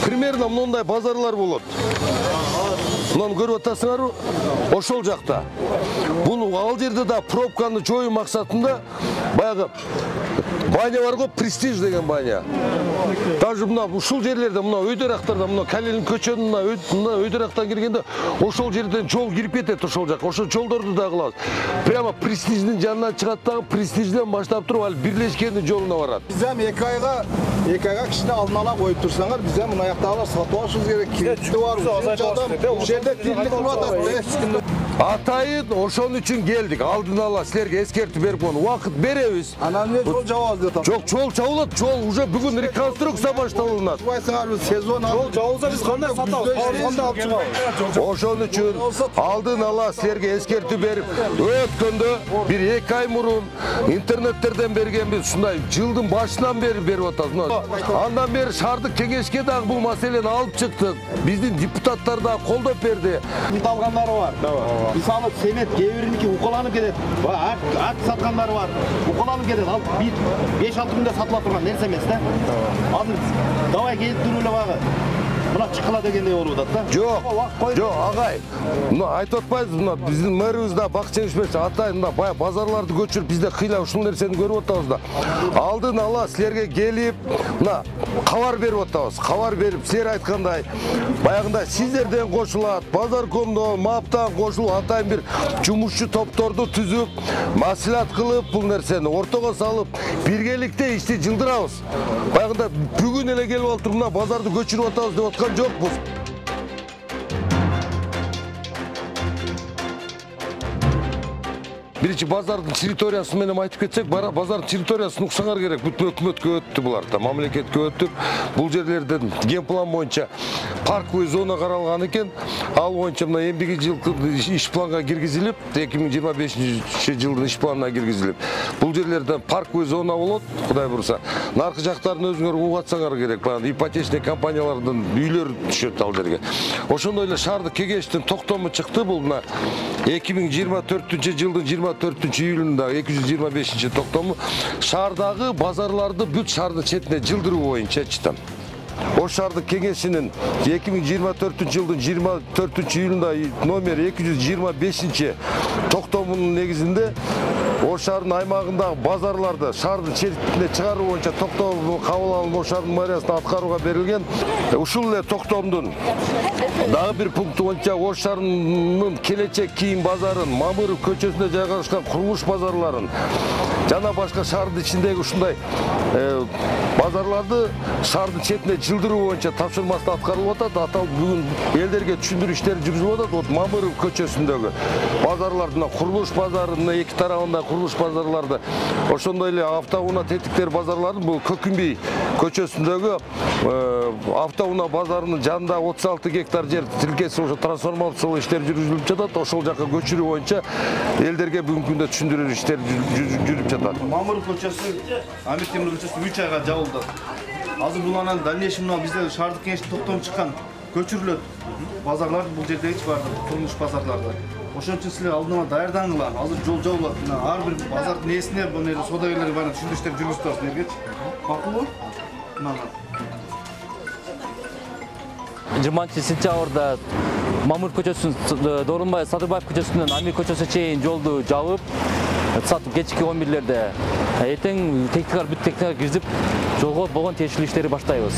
примерно мындай базарлар болот. Мынаны көрүп атасыңарбы? Ошол жакта. Бул ал жерде да пробканы жоюу максатында баягы баня бар го, Престиж деген баня. Даже мына ушул жерлерде, мына өйдөрактарда, мына Калинин көчөнүн мына өйдөрактан киргенде ошол жерден жол кирип кетет ошол жакка. Ошол жолдорду да кылабыз. Прямо Престиждин жанынан чыгат дагы, Престижден баштап туруп ал бирлешкендин жолуна барат. Биз эми 2 айга кичине алдын ала коюп турсаңар, биз эми мына жактагылар сатып алышыбыз керек. Кирди бар, ушул жерде тирлик кылып атат. Атайын ошон үчүн келдик. Алдын ала силерге эскертип берип кону. Убакыт беребиз. Анан эмне жол жабабыз деп атат. Жок, жол жабылат. Жол уже бүгүн реконструкция башталынат. Байсыңар сезон жол жабылса биз кандай сатабыз? Кандай алып чыгабыз? Ошон үчүн алдын ала силерге эскертип берип, өткөндө бир 2 ай мурун интернеттерден бергенбиз. Ушундай жылдын башынан бери берип атабыз. Андан бери шаардык кеңешке дагы бул маселени алып чыктык. Биздин депутаттар да колдоп берди. Алгандары бар. Мисалы семет кээ-бириники укаланып кетет. Ак саткандары бар. Укаланып кетет. Ал 5-6 күндө сатыла турган нерсе эмес да. Азыр давай келип туруп эле багы. Мына чыккыла дегендей болуп атат да. Жок, агай. Мына айтып атпайбыз, мына биздин мэрибиз да Бакыт Жеңишбек атайын мына бая базарларды көчүрүп бизде кыйла ушул нерсени көрүп атабыз да. Алдын ала силерге келип, мына кабар берип атабыз. Кабар берип, силер айткандай, баягындай сиздерден кошулат, базаркомдон, МАПтан кошулуп атайын бир жумушчу топторду түзүп, маслихат кылып бул нерсени ортого салып, биргеликте ишти жылдырабыз. Баягындай бүгүн эле келип алып туруп мына базарды көчүрүп атабыз деп жокпуз. Биринчи базардын территориясын менен айтып кетсек, базардын территориясын уксаңар керек. Бүтүн өкмөткө өттү булар да, мамлекетке өттүк. Бул жерлерден генплан боюнча парковый зона каралган экен. Ал боюнча мына эмдиги жылкы иш планга киргизилип, 2025-жылдын иш планына киргизилип. Бул жерлерден парковый зона болот, Кудай бурса. Наркы жактарын өзүңөр угуп атсаңар керек. Баягы ипотечный компаниялардын үйлөрү түшөт ал жерге. Ошондой эле шаардык кеңештин токтому чыкты. Бул мына 2024-жылдын 24-июлунда 225-токтому шаардагы базарларды бүт шаардын четине жылдыруу боюнча чыкты. Ош шаардык кеңешинин 2024-жылдын 24-июлунда номер 225-токтомунун негизинде Ош шаарынын аймагындагы базарларды шаардын четине чыгаруу боюнча токтом кабыл алынып Ош шаарынын мэриясына аткарууга берилген. Ушул эле токтомдун дагы бир пункту боюнча Ош шаарынын келечек кийим базарын, Мамыров көчөсүндө жайгашкан курулуш базарларын жана башка шаардын ичиндеги ушундай базарларды шаардын четине жылдыруу боюнча тапшырмасы аткарылып атат. Атал бүгүн элдерге түшүндүрүү иштери жүргүзүлүп атат. Вот Мамыров көчөсүндөгү базарлардын курулуш базарынын эки тарабында курулуш базарларды, ошондой эле автоунаа тетиктер базарларын бул Көкүнбей көчөсүндөгү автоунаа базарынын жанында 36 гектар жер тилкеси ошо трансформациялоо иштери жүргүзүлүп жатат. Ошол жакка көчүрүү боюнча элдерге бүгүнкү күндө түшүндүрүү иштери жүрүп жатат. Мамыров көчөсү, Амир Темир көчөсү 3 айга жабылды. Азыр бул анан дальнейший мына бизде шаардык кеңештин токтому чыккан көчүрүлөт. Базарлар бул жердеги барды, курулуш базарларды. Ошон үчүн силер алдын ала даярдаңылар. Азыр жол жабылат. Ар бир базардын ээсине буну саудагерлерге баары түшүндүрүү иштери жүргүзүп турат силерге. Макулбу? Мына 20-сентябрда Мамыр көчөсүнүн Дорунбай Садырбаев көчөсүнөн Амир көчөсүнө чейин жолду жабып, сатып кечки 11-лерде эртең техникалар бүт техника киргизип, жолго болгон тиешелүү иштери баштайбыз.